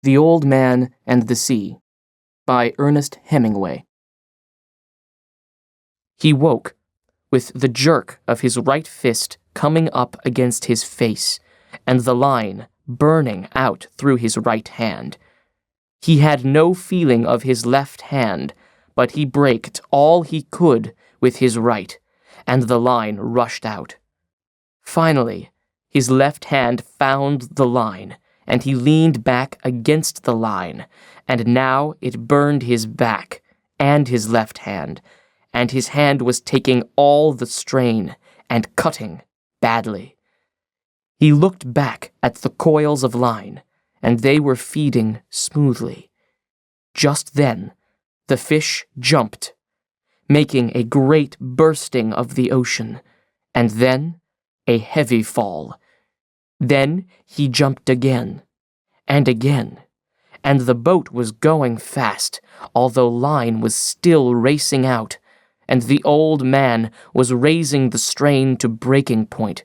The Old Man and the Sea by Ernest Hemingway. He woke, with the jerk of his right fist coming up against his face, and the line burning out through his right hand. He had no feeling of his left hand, but he braked all he could with his right, and the line rushed out. Finally, his left hand found the line, and he leaned back against the line, and now it burned his back and his left hand, and his hand was taking all the strain and cutting badly. He looked back at the coils of line, and they were feeding smoothly. Just then, the fish jumped, making a great bursting of the ocean, and then a heavy fall. Then he jumped again, and the boat was going fast, although line was still racing out, and the old man was raising the strain to breaking point.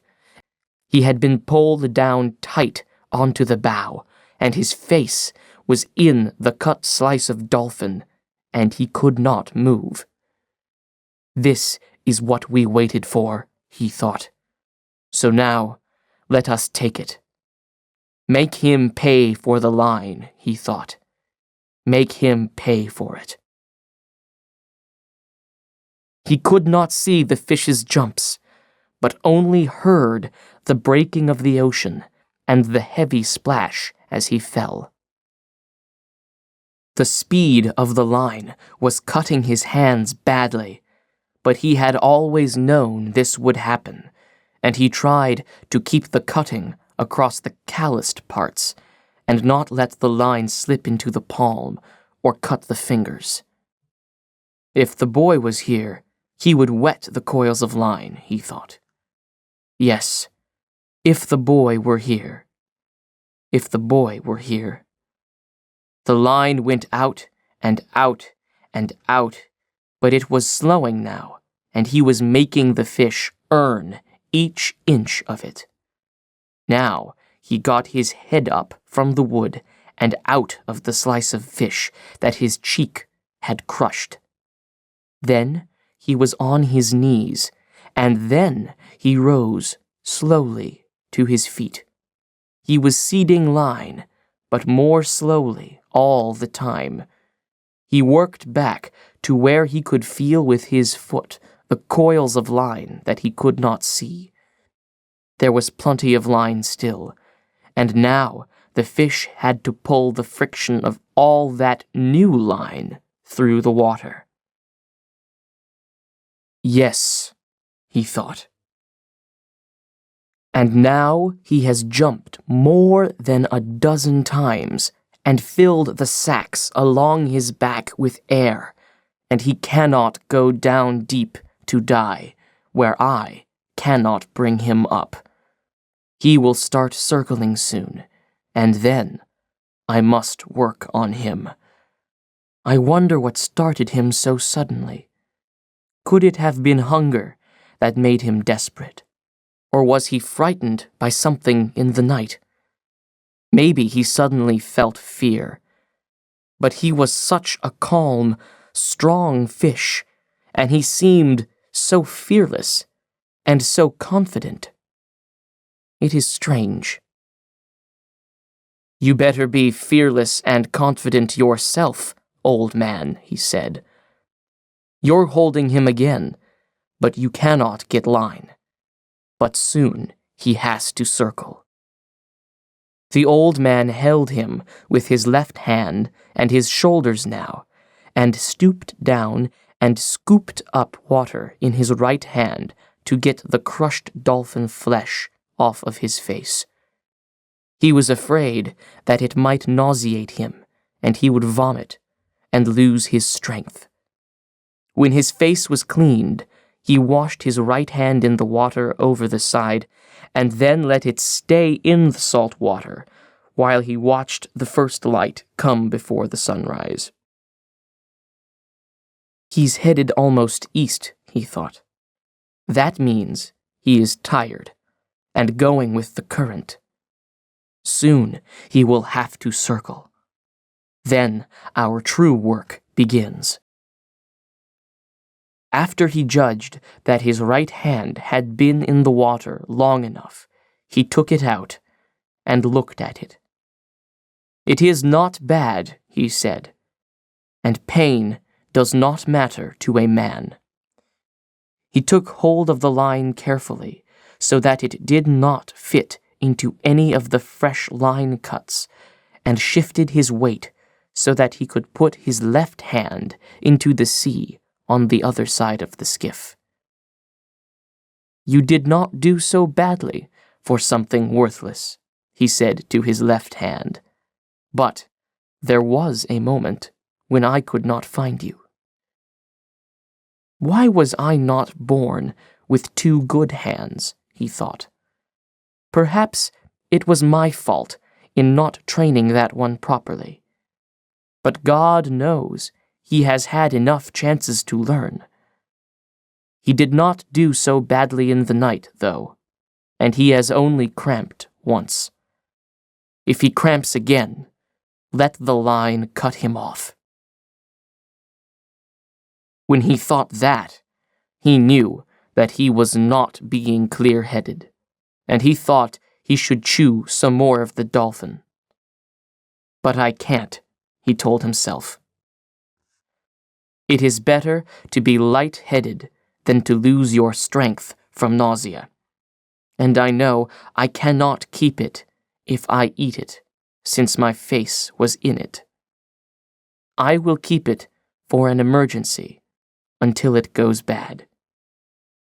He had been pulled down tight onto the bow, and his face was in the cut slice of dolphin, and he could not move. This is what we waited for, he thought. So now, let us take it. Make him pay for the line, he thought. Make him pay for it. He could not see the fish's jumps, but only heard the breaking of the ocean and the heavy splash as he fell. The speed of the line was cutting his hands badly, but he had always known this would happen, and he tried to keep the cutting across the calloused parts and not let the line slip into the palm or cut the fingers. If the boy was here, he would wet the coils of line, he thought. Yes, if the boy were here. If the boy were here. The line went out and out and out, but it was slowing now, and he was making the fish earn each inch of it. Now he got his head up from the wood and out of the slice of fish that his cheek had crushed. Then he was on his knees, and then he rose slowly to his feet. He was seeding line, but more slowly all the time. He worked back to where he could feel with his foot the coils of line that he could not see. There was plenty of line still, and now the fish had to pull the friction of all that new line through the water. Yes, he thought. And now he has jumped more than a dozen times and filled the sacks along his back with air, and he cannot go down deep to die, where I cannot bring him up. He will start circling soon, and then I must work on him. I wonder what started him so suddenly. Could it have been hunger that made him desperate? Or was he frightened by something in the night? Maybe he suddenly felt fear. But he was such a calm, strong fish, and he seemed so fearless and so confident. It is strange. You better be fearless and confident yourself, old man, he said. You're holding him again, but you cannot get line. But soon he has to circle. The old man held him with his left hand and his shoulders now, and stooped down and scooped up water in his right hand to get the crushed dolphin flesh off of his face. He was afraid that it might nauseate him, and he would vomit and lose his strength. When his face was cleaned, he washed his right hand in the water over the side, and then let it stay in the salt water while he watched the first light come before the sunrise. He's headed almost east, he thought. That means he is tired and going with the current. Soon he will have to circle, Then our true work begins. After he judged that his right hand had been in the water long enough, he took it out and looked at it. "It is not bad," he said, "and pain does not matter to a man." He took hold of the line carefully, so that it did not fit into any of the fresh line cuts, and shifted his weight so that he could put his left hand into the sea on the other side of the skiff. "You did not do so badly for something worthless," he said to his left hand, "but there was a moment when I could not find you." Why was I not born with two good hands, he thought. Perhaps it was my fault in not training that one properly. But God knows he has had enough chances to learn. He did not do so badly in the night, though, and he has only cramped once. If he cramps again, let the line cut him off. When he thought that, he knew that he was not being clear-headed, and he thought he should chew some more of the dolphin. "But I can't," he told himself. It is better to be light-headed than to lose your strength from nausea. And I know I cannot keep it if I eat it, since my face was in it. I will keep it for an emergency until it goes bad.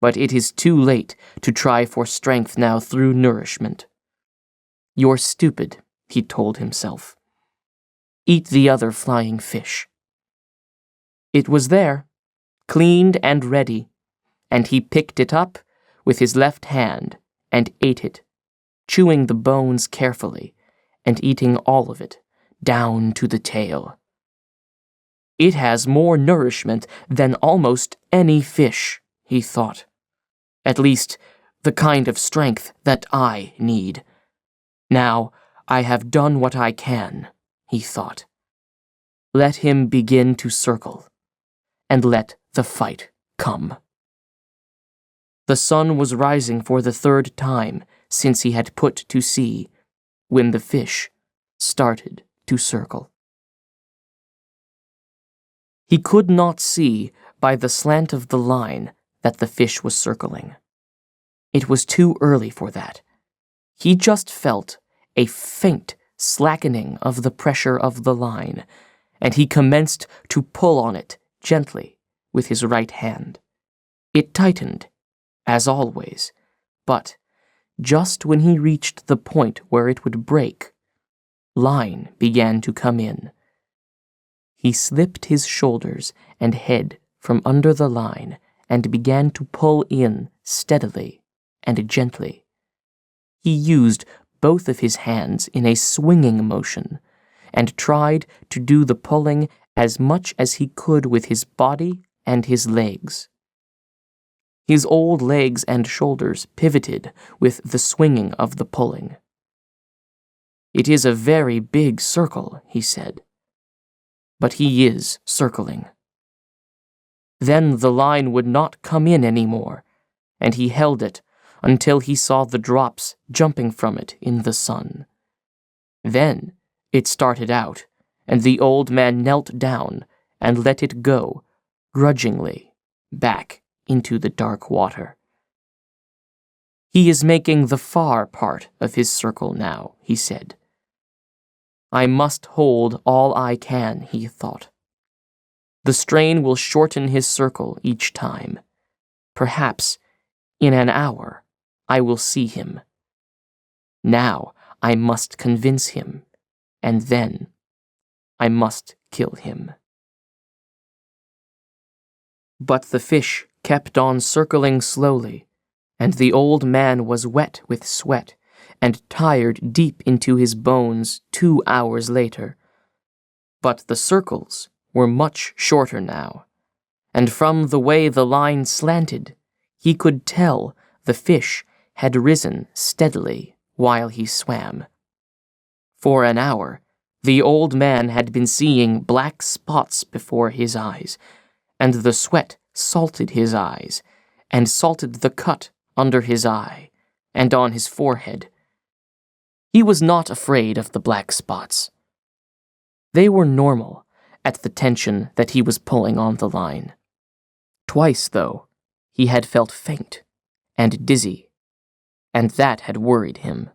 But it is too late to try for strength now through nourishment. You're stupid, he told himself. Eat the other flying fish. It was there, cleaned and ready, and he picked it up with his left hand and ate it, chewing the bones carefully and eating all of it, down to the tail. It has more nourishment than almost any fish, he thought. At least, the kind of strength that I need. Now, I have done what I can, he thought. Let him begin to circle, and let the fight come. The sun was rising for the third time since he had put to sea, when the fish started to circle. He could not see by the slant of the line that the fish was circling. It was too early for that. He just felt a faint slackening of the pressure of the line, and he commenced to pull on it gently with his right hand. It tightened, as always, but just when he reached the point where it would break, line began to come in. He slipped his shoulders and head from under the line and began to pull in steadily and gently. He used both of his hands in a swinging motion and tried to do the pulling as much as he could with his body and his legs. His old legs and shoulders pivoted with the swinging of the pulling. It is a very big circle, he said. But he is circling. Then the line would not come in anymore, and he held it until he saw the drops jumping from it in the sun. Then it started out, and the old man knelt down and let it go, grudgingly, back into the dark water. He is making the far part of his circle now, he said. I must hold all I can, he thought. The strain will shorten his circle each time. Perhaps, in an hour, I will see him. Now I must convince him, and then I must kill him. But the fish kept on circling slowly, and the old man was wet with sweat and tired deep into his bones 2 hours later. But the circles were much shorter now, and from the way the line slanted, he could tell the fish had risen steadily while he swam. For an hour, The old man had been seeing black spots before his eyes, and the sweat salted his eyes, and salted the cut under his eye, and on his forehead. He was not afraid of the black spots. They were normal at the tension that he was pulling on the line. Twice, though, he had felt faint and dizzy, and that had worried him.